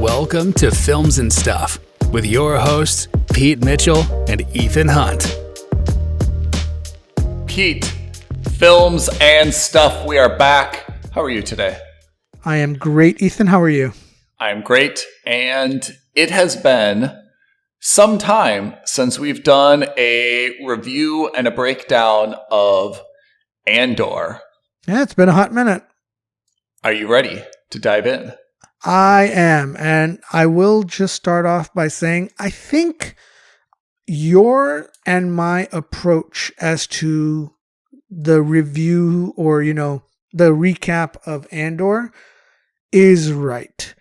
Welcome to Films and Stuff with your hosts, Pete Mitchell and Ethan Hunt. Pete, Films and Stuff, we are back. How are you today? I am great, Ethan. How are you? I am great, and it has been some time since we've done a review and a breakdown of Andor. Yeah, it's been a hot minute. Are you ready to dive in? I am, and I will just start off by saying I think your and my approach as to the review or, the recap of Andor is right.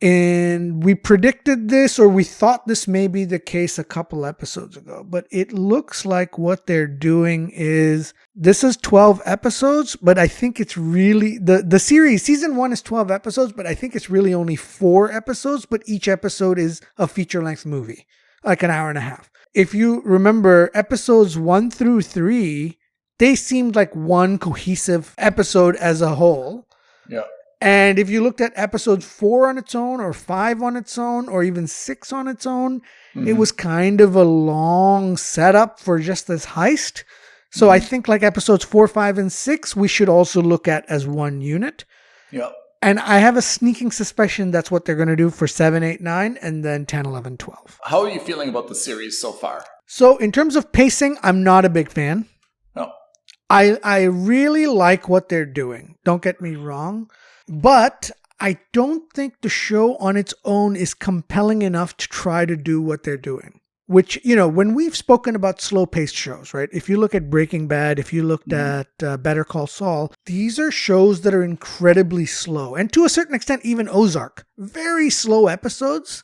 And we predicted this, or we thought this may be the case a couple episodes ago, but it looks like what they're doing is, this is 12 episodes, but I think it's really, the series, season 1 is 12 episodes, but I think it's really only 4 episodes, but each episode is a feature-length movie, like an hour and a half. If you remember, episodes 1 through 3, they seemed like one cohesive episode as a whole. Yeah. And if you looked at episode 4 on its own, or 5 on its own, or even 6 on its own, it was kind of a long setup for just this heist. So I think like episodes 4, 5, and 6, we should also look at as one unit. Yeah. And I have a sneaking suspicion that's what they're going to do for 7, 8, 9, and then 10, 11, 12. How are you feeling about the series so far? So in terms of pacing, I'm not a big fan. No. I really like what they're doing. Don't get me wrong. But I don't think the show on its own is compelling enough to try to do what they're doing. Which, when we've spoken about slow-paced shows, right? If you look at Breaking Bad, if you looked at Better Call Saul, these are shows that are incredibly slow. And to a certain extent, even Ozark. Very slow episodes,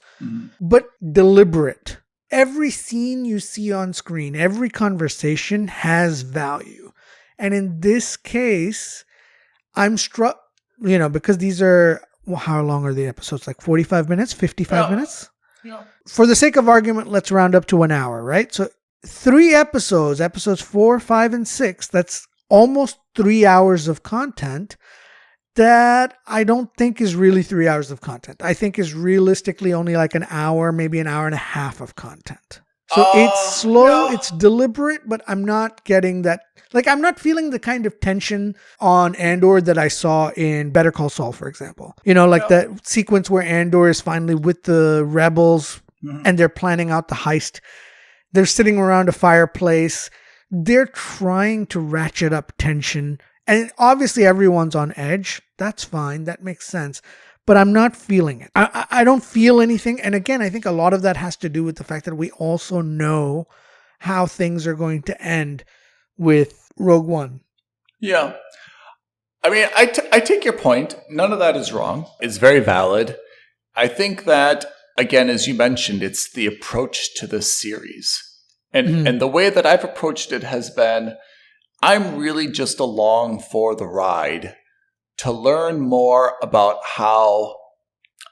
but deliberate. Every scene you see on screen, every conversation has value. And in this case, I'm struck... because these are, how long are the episodes? Like 45 minutes, 55 minutes? Yeah. For the sake of argument, let's round up to an hour, right? So 3 episodes 4, 5, and 6, that's almost 3 hours of content that I don't think is really 3 hours of content. I think is realistically only like an hour, maybe an hour and a half of content. So it's slow, it's deliberate, but I'm not getting that. Like, I'm not feeling the kind of tension on Andor that I saw in Better Call Saul, for example. That sequence where Andor is finally with the rebels and they're planning out the heist. They're sitting around a fireplace. They're trying to ratchet up tension. And obviously everyone's on edge. That's fine. That makes sense. But I'm not feeling it. I don't feel anything. And again, I think a lot of that has to do with the fact that we also know how things are going to end with Rogue One. Yeah. I mean, I take your point. None of that is wrong. It's very valid. I think that, again, as you mentioned, it's the approach to the series. And the way that I've approached it has been, I'm really just along for the ride to learn more about how...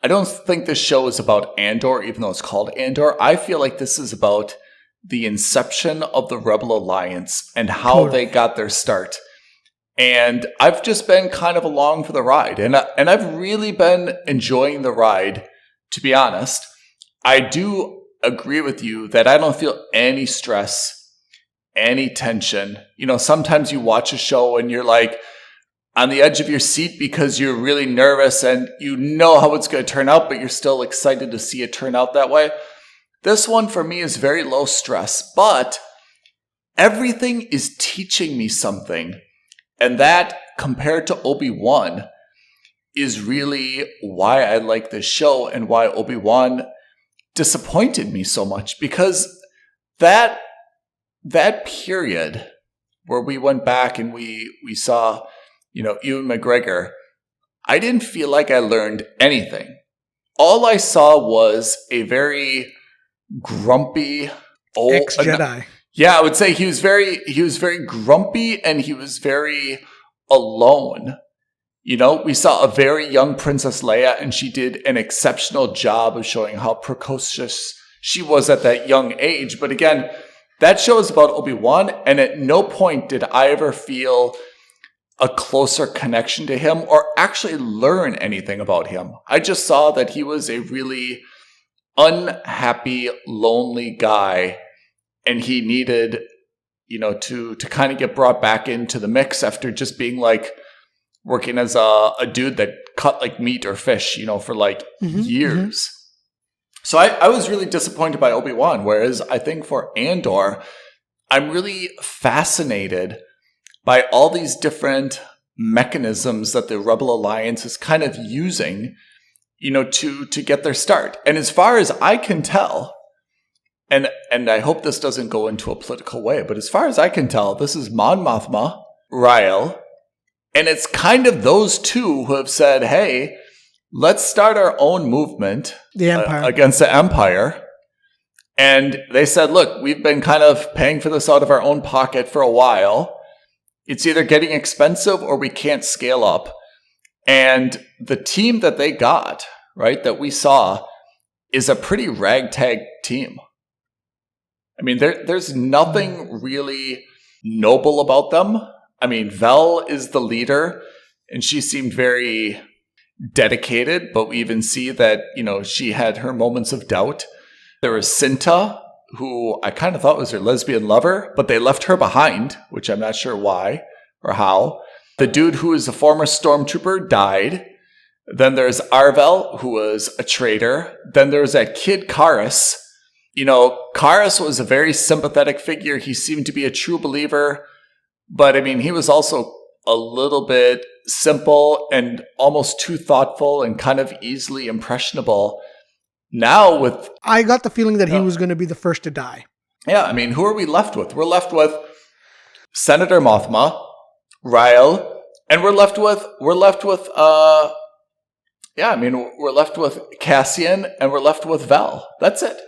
I don't think this show is about Andor, even though it's called Andor. I feel like this is about the inception of the Rebel Alliance and how they got their start. And I've just been kind of along for the ride. And I've really been enjoying the ride, to be honest. I do agree with you that I don't feel any stress, any tension. Sometimes you watch a show and you're like on the edge of your seat because you're really nervous and you know how it's going to turn out, but you're still excited to see it turn out that way. This one for me is very low stress, but everything is teaching me something. And that, compared to Obi-Wan, is really why I like this show and why Obi-Wan disappointed me so much. Because that period where we went back and we saw, Ewan McGregor, I didn't feel like I learned anything. All I saw was a very grumpy old ex-Jedi. Yeah, I would say he was very grumpy and he was very alone. We saw a very young Princess Leia and she did an exceptional job of showing how precocious she was at that young age. But again, that show is about Obi-Wan, and at no point did I ever feel a closer connection to him or actually learn anything about him. I just saw that he was a really unhappy, lonely guy, and he needed, to kind of get brought back into the mix after just being like working as a dude that cut like meat or fish, for like years. So I was really disappointed by Obi-Wan, whereas I think for Andor, I'm really fascinated by all these different mechanisms that the Rebel Alliance is kind of using, to get their start. And as far as I can tell, and I hope this doesn't go into a political way, but as far as I can tell, this is Mon Mothma, Rael, and it's kind of those two who have said, hey, let's start our own movement against the Empire. And they said, look, we've been kind of paying for this out of our own pocket for a while. It's either getting expensive or we can't scale up. And the team that they got, right, that we saw, is a pretty ragtag team. I mean, there's nothing really noble about them. I mean, Vel is the leader, and she seemed very dedicated, but we even see that, she had her moments of doubt. There was Cinta, who I kind of thought was her lesbian lover, but they left her behind, which I'm not sure why or how. The dude who is a former stormtrooper died. Then there's Arvel, who was a traitor. Then there's that kid Karis. Karis was a very sympathetic figure. He seemed to be a true believer. But, I mean, he was also a little bit simple and almost too thoughtful and kind of easily impressionable. Now I got the feeling that he was going to be the first to die. Yeah, I mean, who are we left with? We're left with Senator Mothma, Rael, and we're left with Cassian, and we're left with Vel. That's it.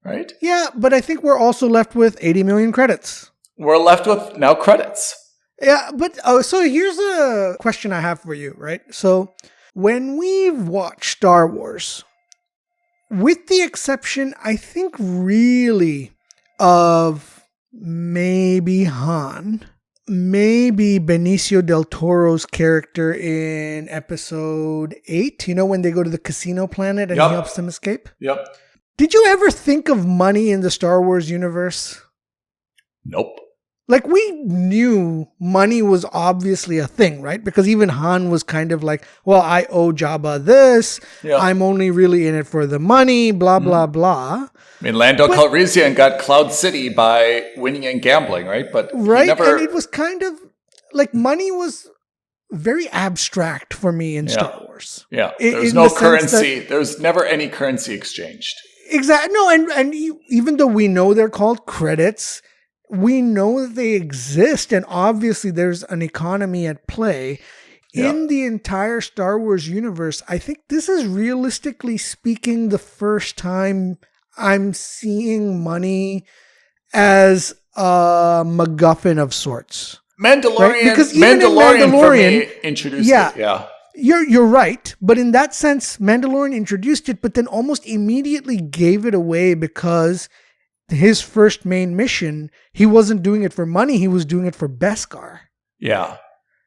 Right? Yeah, but I think we're also left with 80 million credits. We're left with now credits. Yeah, but so here's a question I have for you, right? So when we've watched Star Wars, with the exception, I think, really, of maybe Han, maybe Benicio del Toro's character in episode 8, when they go to the casino planet and he helps them escape? Yep. Did you ever think of money in the Star Wars universe? Nope. Like, we knew money was obviously a thing, right? Because even Han was kind of like, well, I owe Jabba this. Yeah. I'm only really in it for the money, blah, blah, blah. I mean, Lando Calrissian got Cloud City by winning and gambling, right? But right, and it was kind of like money was very abstract for me in Star Wars. Yeah, there's no currency. There's never any currency exchanged. Exactly. No, and even though we know they're called credits, we know that they exist, and obviously there's an economy at play. In the entire Star Wars universe, I think this is, realistically speaking, the first time I'm seeing money as a MacGuffin of sorts. Mandalorian, right? Because Mandalorian for me introduced it. Yeah. You're right, but in that sense, Mandalorian introduced it, but then almost immediately gave it away, because his first main mission, he wasn't doing it for money, he was doing it for Beskar. Yeah,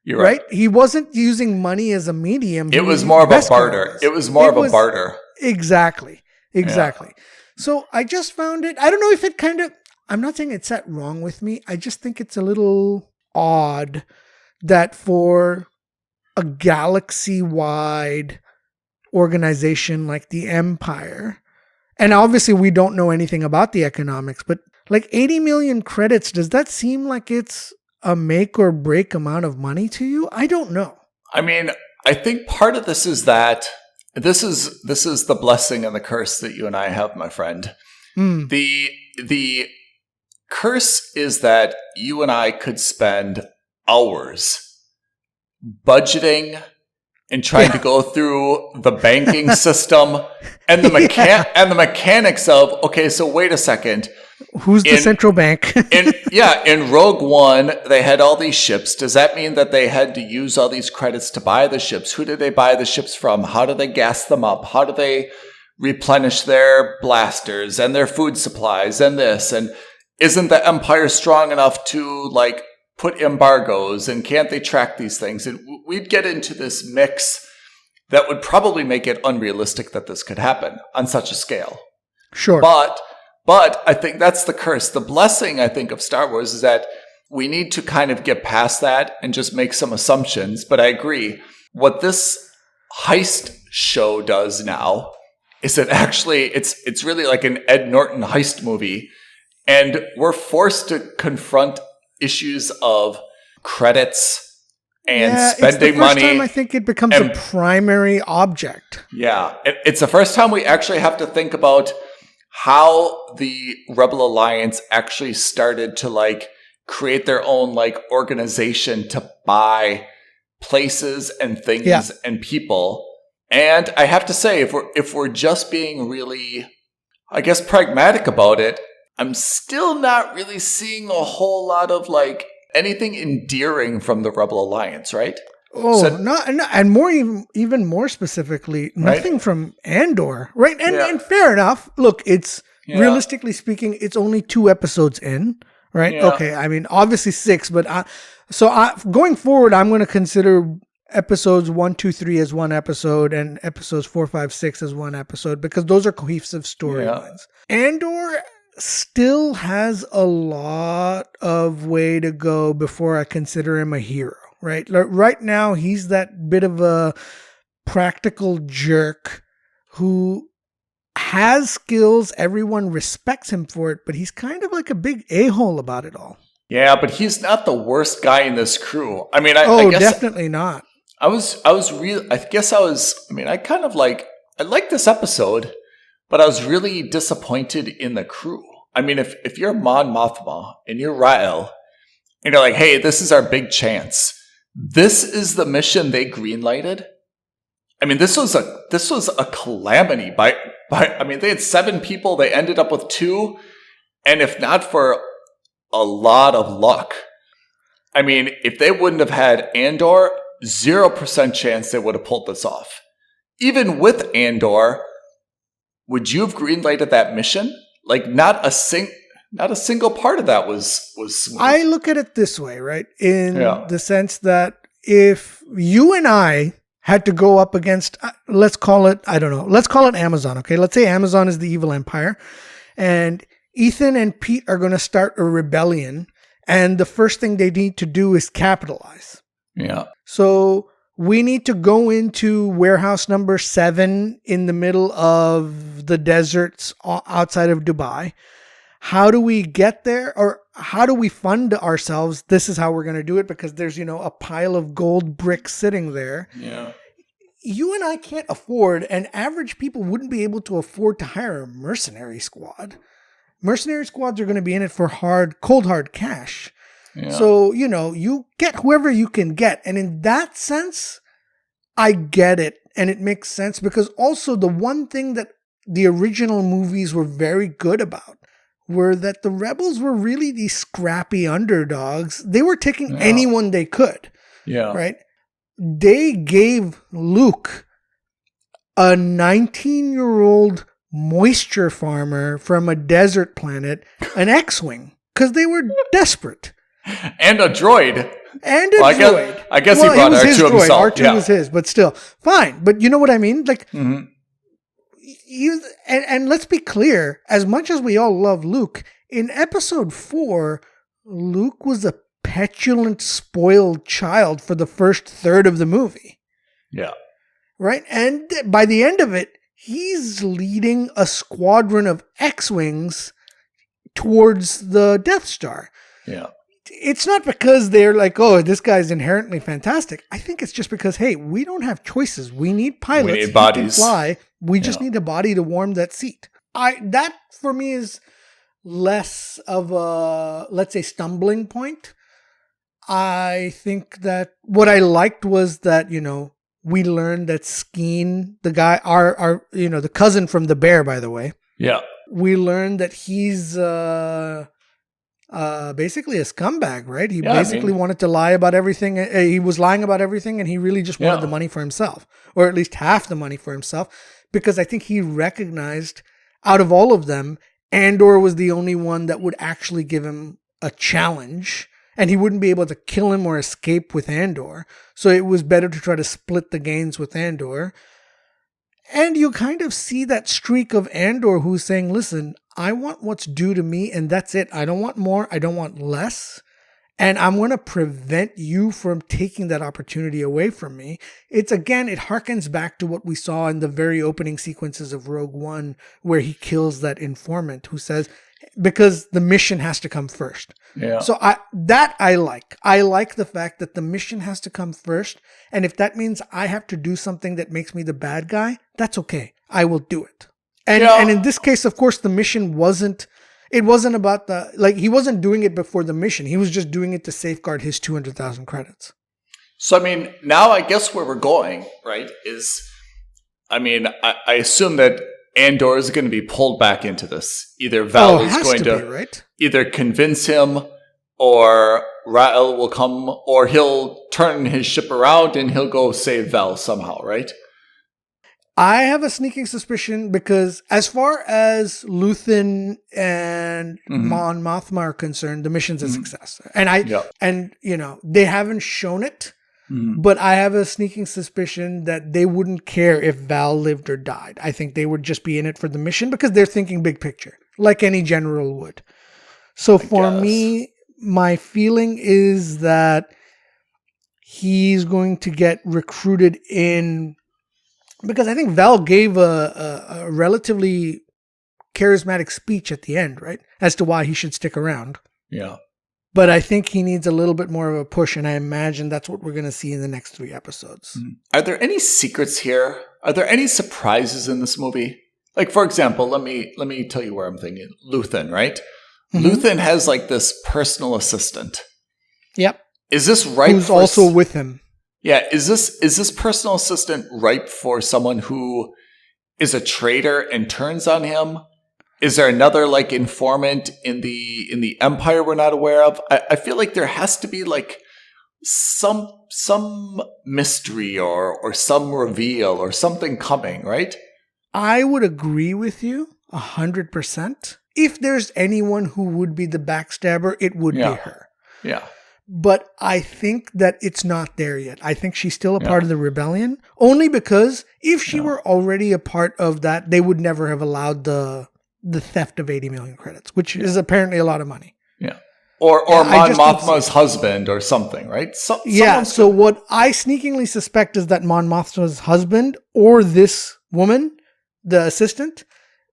you're right. He wasn't using money as a medium. It was more of a barter. It was more of a barter. Exactly. Yeah. So I just found it, I don't know if it kind of, I'm not saying it's set wrong with me, I just think it's a little odd that for a galaxy-wide organization like the Empire, and obviously we don't know anything about the economics, but like 80 million credits, does that seem like it's a make or break amount of money to you? I don't know. I mean, I think part of this is that this is the blessing and the curse that you and I have, my friend. The curse is that you and I could spend hours budgeting and trying to go through the banking system and the mechanics of, okay, so wait a second. Who's the central bank? in Rogue One, they had all these ships. Does that mean that they had to use all these credits to buy the ships? Who did they buy the ships from? How do they gas them up? How do they replenish their blasters and their food supplies and this? And isn't the Empire strong enough to, like, put embargoes and can't they track these things? And we'd get into this mix that would probably make it unrealistic that this could happen on such a scale. Sure. But I think that's the curse. The blessing, I think, of Star Wars is that we need to kind of get past that and just make some assumptions. But I agree. What this heist show does now is that actually it's really like an Ed Norton heist movie. And we're forced to confront issues of credits and spending money. It's the first time I think it becomes a primary object. Yeah. It's the first time we actually have to think about how the Rebel Alliance actually started to like create their own like organization to buy places and things and people. And I have to say, if we're just being really, I guess, pragmatic about it, I'm still not really seeing a whole lot of like anything endearing from the Rebel Alliance, right? Oh, and more even more specifically, nothing from Andor, right? And fair enough. Look, it's realistically speaking, it's only 2 episodes in, right? Yeah. Okay, I mean, obviously 6, but going forward, I'm going to consider episodes 1, 2, 3 as one episode, and episodes 4, 5, 6 as one episode because those are cohesive storylines. Andor still has a lot of way to go before I consider him a hero, right? Right now, he's that bit of a practical jerk who has skills. Everyone respects him for it, but he's kind of like a big a-hole about it all. Yeah, but he's not the worst guy in this crew. I mean, I guess definitely not. I liked this episode, but I was really disappointed in the crew. I mean, if you're Mon Mothma and you're Rael, and you're like, hey, this is our big chance. This is the mission they greenlighted. I mean, this was a calamity. I mean, they had 7 people. They ended up with 2. And if not for a lot of luck, I mean, if they wouldn't have had Andor, 0% chance they would have pulled this off. Even with Andor, would you have greenlighted that mission? Like, not a single part of that was smooth. I look at it this way, right? In the sense that if you and I had to go up against, let's call it Amazon, okay? Let's say Amazon is the evil empire, and Ethan and Pete are going to start a rebellion, and the first thing they need to do is capitalize. Yeah. So we need to go into warehouse number 7 in the middle of the deserts outside of Dubai. How do we get there, or how do we fund ourselves? This is how we're going to do it because there's, a pile of gold bricks sitting there. Yeah. You and I can't afford, and average people wouldn't be able to afford to hire a mercenary squad. Mercenary squads are going to be in it for cold hard cash. Yeah. So, you get whoever you can get. And in that sense, I get it. And it makes sense because also the one thing that the original movies were very good about were that the rebels were really these scrappy underdogs. They were taking anyone they could. Yeah. Right? They gave Luke, a 19-year-old moisture farmer from a desert planet, an X-Wing because they were desperate. And a droid. Droid. I guess he brought R2 himself. R2 was his, but still. Fine. But you know what I mean? Like, and let's be clear, as much as we all love Luke, in episode 4, Luke was a petulant, spoiled child for the first third of the movie. Yeah. Right? And by the end of it, he's leading a squadron of X-Wings towards the Death Star. Yeah. It's not because they're like, oh, this guy's inherently fantastic. I think it's just because, hey, we don't have choices. We need pilots. We need bodies. Can fly. We just need a body to warm that seat. That for me is less of a, let's say, stumbling point. I think that what I liked was that, we learned that Skeen, the guy, our the cousin from the bear, by the way. Yeah. We learned that he's basically a scumbag, right? He wanted to lie about everything. He was lying about everything, and he really just wanted the money for himself, or at least half the money for himself, because I think he recognized out of all of them, Andor was the only one that would actually give him a challenge and he wouldn't be able to kill him or escape with Andor. So it was better to try to split the gains with Andor. And you kind of see that streak of Andor who's saying, listen, I want what's due to me, and that's it. I don't want more. I don't want less. And I'm going to prevent you from taking that opportunity away from me. It harkens back to what we saw in the very opening sequences of Rogue One, where he kills that informant who says, because the mission has to come first. Yeah. So I like. I like the fact that the mission has to come first. And if that means I have to do something that makes me the bad guy, that's okay. I will do it. And in this case, of course, the mission wasn't about he wasn't doing it before the mission. He was just doing it to safeguard his 200,000 credits. So, I mean, now I guess where we're going, right, is, I mean, I assume that Andor is going to be pulled back into this. Either Val is going to either convince him, or Rael will come, or he'll turn his ship around and he'll go save Val somehow, right? I have a sneaking suspicion because as far as Luthen and Mon Mothma are concerned, the mission's a success. And they haven't shown it, but I have a sneaking suspicion that they wouldn't care if Val lived or died. I think they would just be in it for the mission because they're thinking big picture, like any general would. So for me, my feeling is that he's going to get recruited in, because I think Val gave a relatively charismatic speech at the end, right? As to why he should stick around. Yeah. But I think he needs a little bit more of a push, and I imagine that's what we're going to see in the next 3 episodes. Are there any secrets here? Are there any surprises in this movie? Like, for example, let me tell you where I'm thinking. Luthen, right? Luthen has like this personal assistant. Yep. Is this right? Who's also with him. Yeah, is this personal assistant ripe for someone who is a traitor and turns on him? Is there another like informant in the Empire we're not aware of? I feel like there has to be like some mystery or some reveal or something coming, right? I would agree with you 100%. If there's anyone who would be the backstabber, it would be her. Yeah. But I think that it's not there yet. I think she's still a part of the rebellion. Only because if she were already a part of that, they would never have allowed the theft of 80 million credits, which is apparently a lot of money. Yeah. Or Mon Mothma's husband or something, right? So what I sneakingly suspect is that Mon Mothma's husband or this woman, the assistant,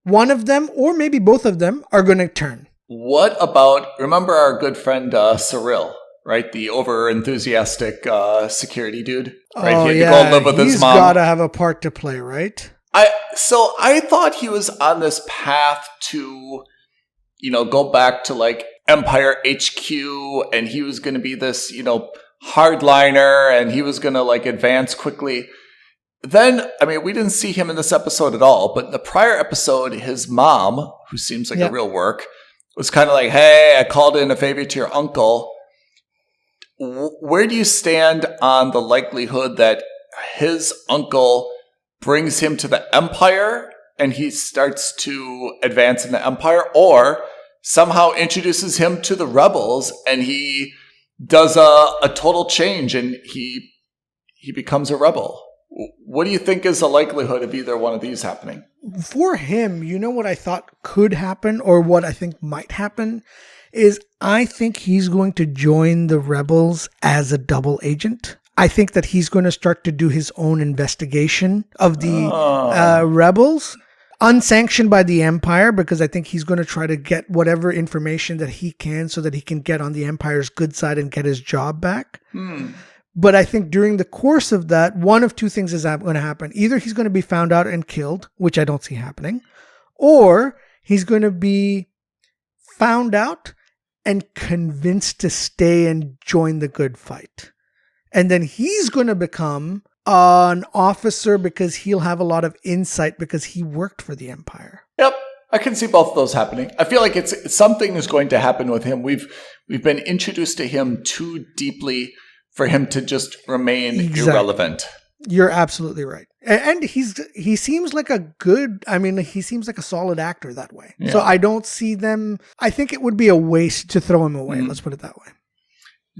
one of them or maybe both of them are going to turn. What about, remember our good friend Cyril? Right, the over-enthusiastic security dude. Right, he had to go live with his mom. He's got to have a part to play, right? I thought he was on this path to, go back to like Empire HQ, and he was going to be this, hardliner, and he was going to like advance quickly. Then, I mean, we didn't see him in this episode at all, but in the prior episode, his mom, who seems like a real work, was kind of like, "Hey, I called in a favor to your uncle." Where do you stand on the likelihood that his uncle brings him to the Empire and he starts to advance in the Empire, or somehow introduces him to the rebels and he does a total change and he becomes a rebel? What do you think is the likelihood of either one of these happening? For him, you know what I thought could happen, or what I think might happen, is I think he's going to join the rebels as a double agent. I think that he's going to start to do his own investigation of the rebels, unsanctioned by the Empire, because I think he's going to try to get whatever information that he can so that he can get on the Empire's good side and get his job back. But I think during the course of that, one of two things is going to happen. Either he's going to be found out and killed, which I don't see happening, or he's going to be found out and convinced to stay and join the good fight. And then he's going to become an officer because he'll have a lot of insight because he worked for the Empire. Yep. I can see both of those happening. I feel like it's something is going to happen with him. We've been introduced to him too deeply for him to just remain irrelevant. You're absolutely right. And he seems like he seems like a solid actor that way. Yeah. So I don't see them. I think it would be a waste to throw him away. Let's put it that way.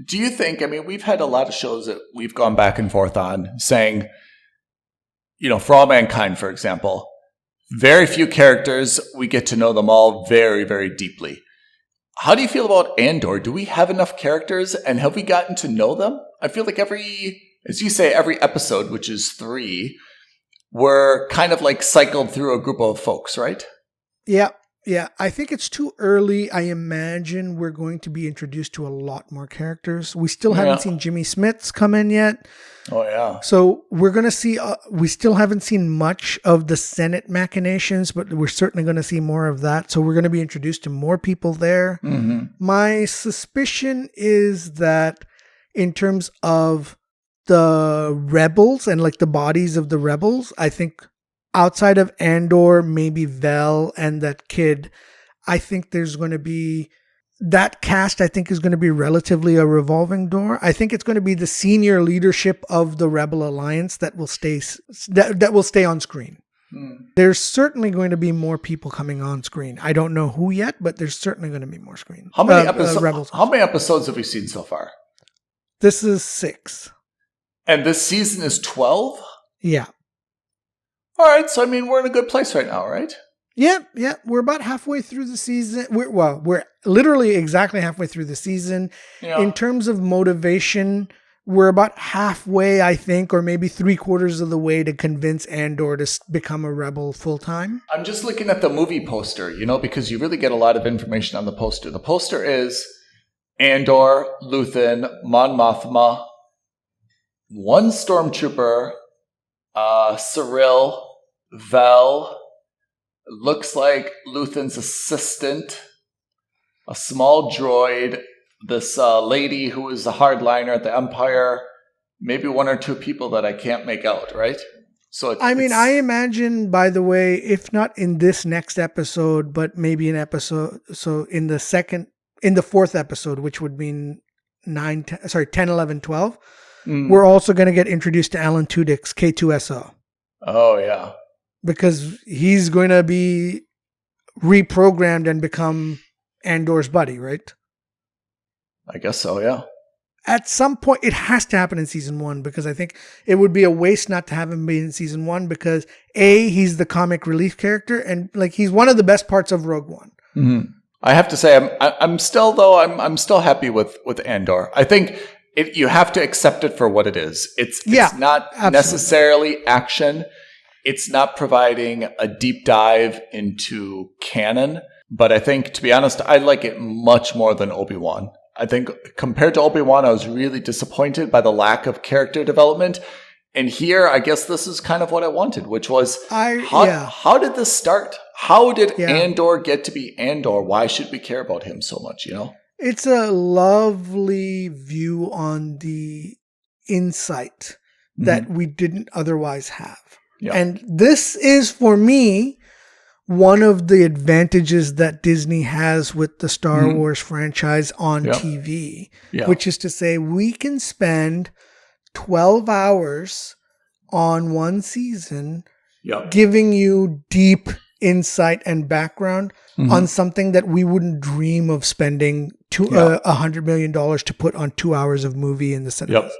Do you think, I mean, we've had a lot of shows that we've gone back and forth on saying, For All Mankind, for example, very few characters, we get to know them all very, very deeply. How do you feel about Andor? Do we have enough characters and have we gotten to know them? I feel like every episode, which is 3, we're kind of like cycled through a group of folks, right? Yeah. Yeah, I think it's too early. I imagine we're going to be introduced to a lot more characters. We still haven't seen Jimmy Smits come in yet. Oh, yeah. So we're going to see, we still haven't seen much of the Senate machinations, but we're certainly going to see more of that. So we're going to be introduced to more people there. Mm-hmm. My suspicion is that in terms of the rebels and like the bodies of the rebels, I think outside of Andor, maybe Vel and that kid, I think there's going to be that cast. I think is going to be relatively a revolving door. I think it's going to be the senior leadership of the Rebel Alliance that will stay on screen. There's certainly going to be more people coming on screen. I don't know who yet, but there's certainly going to be more screen. How many episodes have we seen so far? This is 6. And this season is 12? Yeah. All right, so I mean, we're in a good place right now, right? Yeah. We're about halfway through the season. We're literally exactly halfway through the season. Yeah. In terms of motivation, we're about halfway, I think, or maybe 3/4 of the way to convince Andor to become a rebel full time. I'm just looking at the movie poster, because you really get a lot of information on the poster. The poster is Andor, Luthen, Mon Mothma, one stormtrooper, Cyril, Vel, looks like Luthen's assistant, a small droid, this lady who is a hardliner at the Empire, maybe 1 or 2 people that I can't make out, right? So I imagine, by the way, if not in this next episode, but maybe in the 4th episode, which would mean 10, 11, 12, we're also going to get introduced to Alan Tudyk's K2SO. Oh, yeah. Because he's going to be reprogrammed and become Andor's buddy, right? I guess so, yeah. At some point, it has to happen in season 1 because I think it would be a waste not to have him be in season 1 because he's the comic relief character and like he's one of the best parts of Rogue One. Mm-hmm. I have to say, I'm still happy with Andor. I think you have to accept it for what it is. It's not absolutely necessarily action. It's not providing a deep dive into canon. But I think, to be honest, I like it much more than Obi-Wan. I think compared to Obi-Wan, I was really disappointed by the lack of character development. And here, I guess this is kind of what I wanted, which was, how did this start? How did Andor get to be Andor? Why should we care about him so much, It's a lovely view on the insight that we didn't otherwise have. Yeah. And this is, for me, one of the advantages that Disney has with the Star Wars franchise on TV, which is to say we can spend 12 hours on one season giving you deep insight and background on something that we wouldn't dream of spending $100 million to put on 2 hours of movie in the cinema. Yep.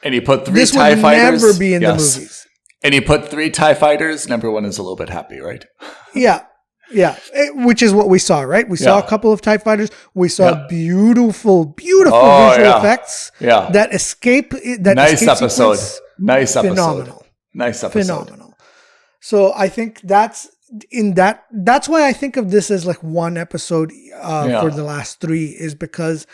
And you put 3 TIE fighters. This would never be in the movies. And you put 3 TIE fighters, and everyone is a little bit happy, right? Yeah. Which is what we saw, right? We saw a couple of TIE fighters. We saw beautiful visual effects. Yeah. That escape. Nice episode. Phenomenal. Nice episode. Phenomenal. So I think that's why I think of this as like one episode for the last 3 is because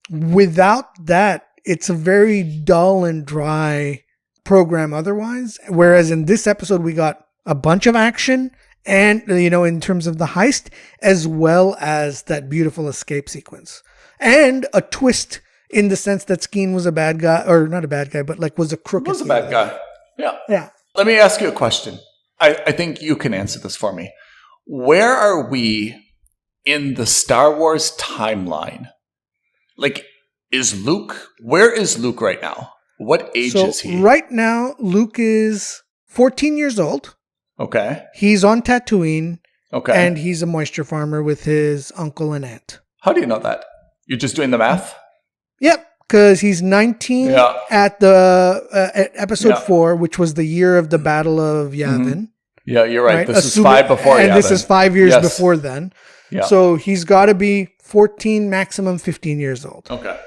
without that, it's a very dull and dry program otherwise. Whereas in this episode, we got a bunch of action and, in terms of the heist, as well as that beautiful escape sequence and a twist in the sense that Skeen was a bad guy, or not a bad guy, but like was a crooked. Was a bad guy. Yeah. Yeah. Let me ask you a question. I think you can answer this for me. Where are we in the Star Wars timeline? Like, where is Luke right now? What age is he? Right now, Luke is 14 years old. Okay. He's on Tatooine. Okay. And he's a moisture farmer with his uncle and aunt. How do you know that? You're just doing the math? Yep. because he's 19 at episode 4, which was the year of the Battle of Yavin. Yeah, you're right. This is 5 before Yavin. And this is 5 years before then. Yeah. So he's got to be 14, maximum 15 years old. Okay.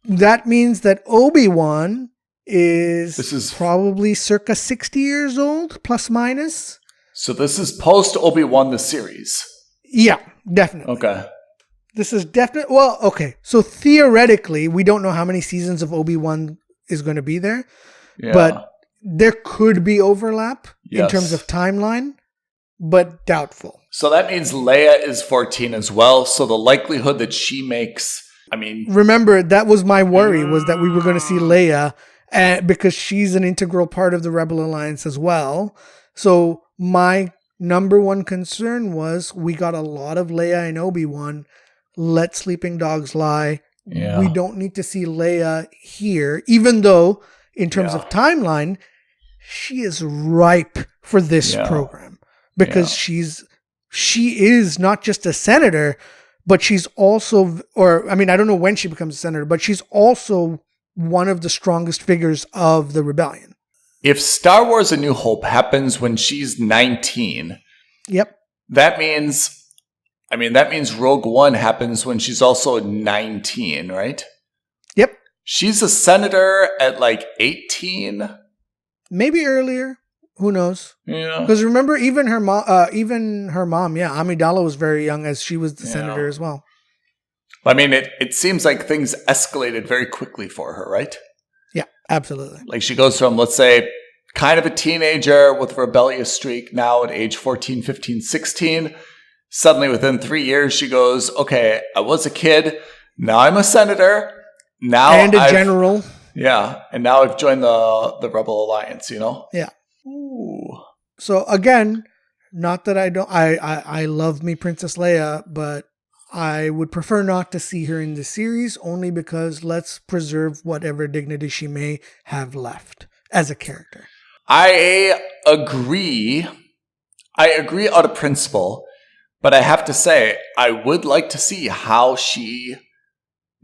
That means that Obi-Wan is probably circa 60 years old, plus minus. So this is post Obi-Wan the series. Yeah, definitely. Okay. This is definitely... Well, okay. So theoretically, we don't know how many seasons of Obi-Wan is going to be there. Yeah. But there could be overlap in terms of timeline, but doubtful. So that means Leia is 14 as well. So the likelihood that she makes... Remember, that was my worry, was that we were going to see Leia because she's an integral part of the Rebel Alliance as well. So my number one concern was we got a lot of Leia and Obi-Wan. Let sleeping dogs lie. Yeah. We don't need to see Leia here, even though in terms of timeline, she is ripe for this program because she is not just a senator, but she's also, I don't know when she becomes a senator, but she's also one of the strongest figures of the rebellion. If Star Wars A New Hope happens when she's 19, that means Rogue One happens when she's also 19, right? Yep. She's a senator at 18? Maybe earlier. Who knows? Yeah. Because remember, even her mom, Amidala was very young as she was the senator as well. It seems like things escalated very quickly for her, right? Yeah, absolutely. She goes from, let's say, kind of a teenager with a rebellious streak now at age 14, 15, 16. Suddenly, within 3 years, she goes, okay, I was a kid. Now I'm a senator. And a general. Yeah. And now I've joined the Rebel Alliance, Yeah. Ooh. So again, not that I love me Princess Leia, but I would prefer not to see her in the series only because let's preserve whatever dignity she may have left as a character. I agree out of principle, but I have to say I would like to see how she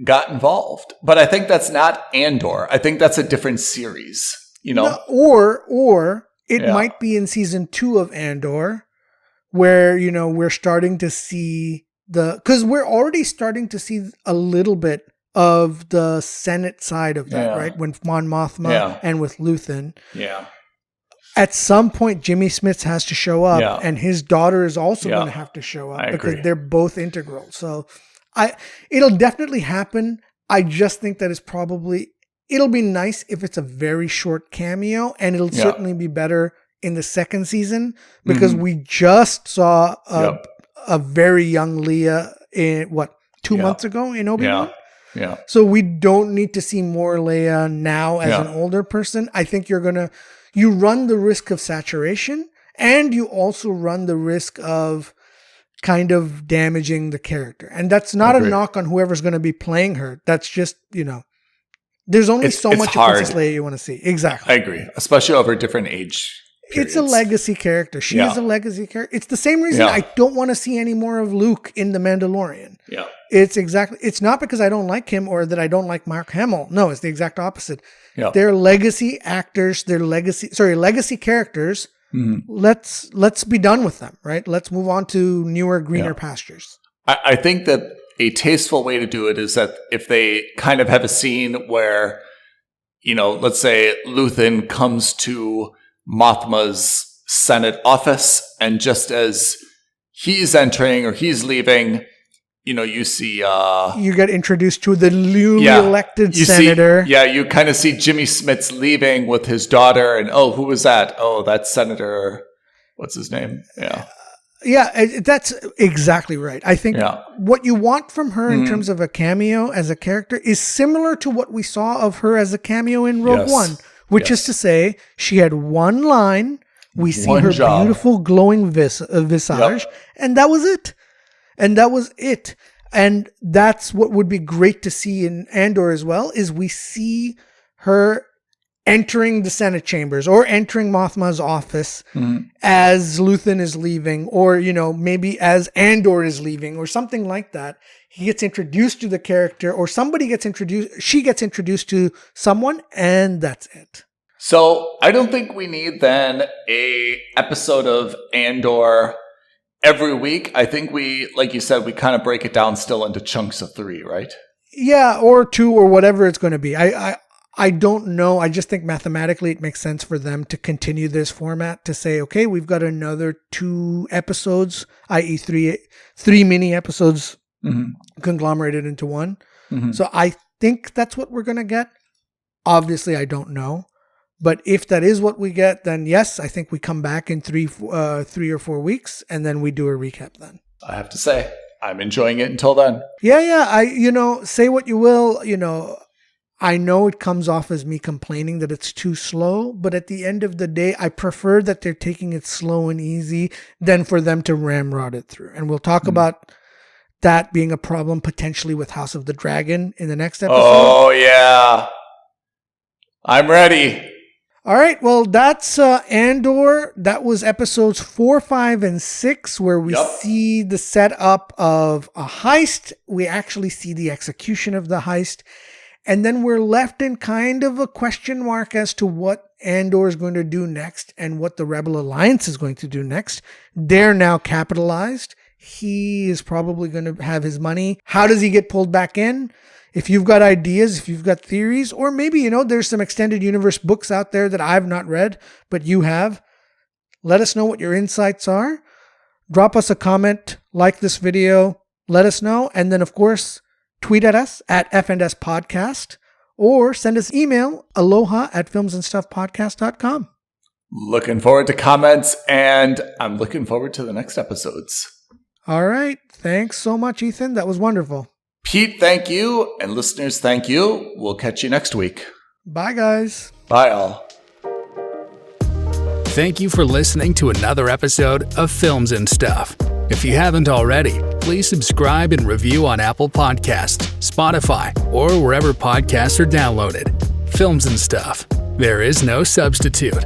got involved. But I think that's not Andor. I think that's a different series, No, or it might be in season 2 of Andor where, we're starting to see because we're already starting to see a little bit of the Senate side of that, right? When Mon Mothma and with Luthen. Yeah. At some point, Jimmy Smits has to show up and his daughter is also going to have to show up because they're both integral. So it'll definitely happen. I just think that it'll be nice if it's a very short cameo, and it'll certainly be better in the second season because we just saw a very young Leia in 2 months ago in Obi-Wan. Yeah. So we don't need to see more Leia now as an older person. I think you run the risk of saturation, and you also run the risk of kind of damaging the character. And that's not a knock on whoever's going to be playing her. That's just, there's only so much of Princess Leia you want to see. Exactly. I agree. Especially over different age periods. It's a legacy character. She is a legacy character. It's the same reason I don't want to see any more of Luke in The Mandalorian. Yeah. It's not because I don't like him or that I don't like Mark Hamill. No, it's the exact opposite. Yeah. They're legacy actors. They're legacy characters. Mm-hmm. Let's be done with them, right? Let's move on to newer, greener pastures. I think that a tasteful way to do it is that if they kind of have a scene where, let's say Luthen comes to Mothma's Senate office, and just as he's entering or he's leaving, you see... you get introduced to the newly elected senator. You kind of see Jimmy Smits leaving with his daughter, and who was that? Oh, that's Senator... What's his name? Yeah. Yeah, that's exactly right. I think what you want from her in terms of a cameo as a character is similar to what we saw of her as a cameo in Rogue One, which is to say she had one line, we see her beautiful glowing visage, and that was it. And that's what would be great to see in Andor as well, is we see her entering the Senate chambers or entering Mothma's office as Luthen is leaving, or, maybe as Andor is leaving or something like that. He gets introduced to the character, or she gets introduced to someone, and that's it. So I don't think we need then a episode of Andor every week. I think we, like you said, we kind of break it down still into chunks of 3, right? Yeah, or 2, or whatever it's going to be. I don't know. I just think mathematically it makes sense for them to continue this format, to say, okay, we've got another 2 episodes, i.e. three mini episodes conglomerated into one. So I think that's what we're going to get. Obviously, I don't know. But if that is what we get, then yes, I think we come back in 3 or 4 weeks, and then we do a recap then. I have to say, I'm enjoying it until then. Yeah. Say what you will, I know it comes off as me complaining that it's too slow, but at the end of the day, I prefer that they're taking it slow and easy than for them to ramrod it through. And we'll talk about that being a problem potentially with House of the Dragon in the next episode. Oh, yeah. I'm ready. All right. Well, that's Andor. That was episodes 4, 5, and 6, where we see the setup of a heist. We actually see the execution of the heist. And then we're left in kind of a question mark as to what Andor is going to do next and what the Rebel Alliance is going to do next. They're now capitalized. He is probably going to have his money. How does he get pulled back in? If you've got ideas, if you've got theories, or maybe, there's some extended universe books out there that I've not read, but you have, let us know what your insights are. Drop us a comment, like this video, let us know. And then, of course, tweet at us at FNS Podcast, or send us email, aloha@filmsandstuffpodcast.com. Looking forward to comments, and I'm looking forward to the next episodes. All right. Thanks so much, Ethan. That was wonderful. Pete, thank you. And listeners, thank you. We'll catch you next week. Bye, guys. Bye, all. Thank you for listening to another episode of Films and Stuff. If you haven't already, please subscribe and review on Apple Podcasts, Spotify, or wherever podcasts are downloaded. Films and Stuff. There is no substitute.